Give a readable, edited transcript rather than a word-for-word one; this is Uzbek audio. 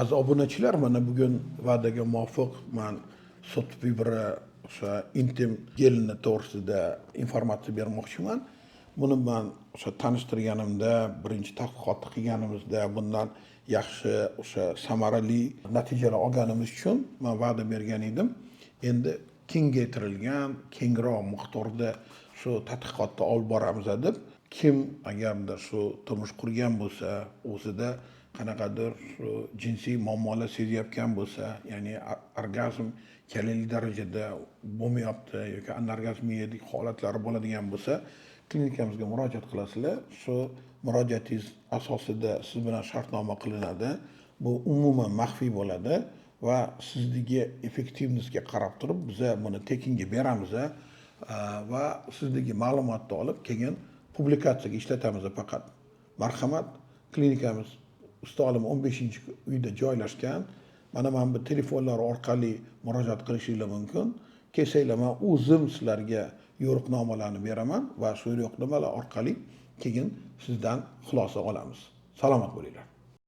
Az obunachilar, mana bugun va'daga muvofiq men sut fibra o'sha intim gelini to'g'risida informatsiya bermoqchiman. Buni men o'sha tanishtirganimda, birinchi tadqiqotni qilganimizda bundan yaxshi o'sha samarali natijalar olganimiz uchun men va'da bergan edim. Endi kengaytirilgan, kengroq miqdorda shu tadqiqotni olib boramiz deb, kim agarda shu turmush qurgan bo'lsa, o'zida qanaqadir shu jinsiy muammolar sezayotgan bo'lsa, ya'ni orgazm kerakli darajada bo'lmayapti yoki anorgazmiyadik holatlari bo'ladigan bo'lsa, klinikamizga murojaat qilasizlar. Shu murojaatingiz asosida siz bilan shartnoma qilinadi. Bu umuman maxfiy bo'ladi va sizdagi effektivnessga qarab turib biz buni tekinga beramiz va sizdagi ma'lumotni olib keyin publikatsiyaga ishlatamiz faqat. Marhamat, klinikamiz Ustolim 15-uyda joylashgan. Mana bu telefonlar orqali murojaat qilishingiz mumkin. Kelsanglar, men o'zim sizlarga yo'riqnomalarni beraman va shu yo'riqnomalar orqali keyin sizdan xulosa olamiz. Salomat bo'linglar.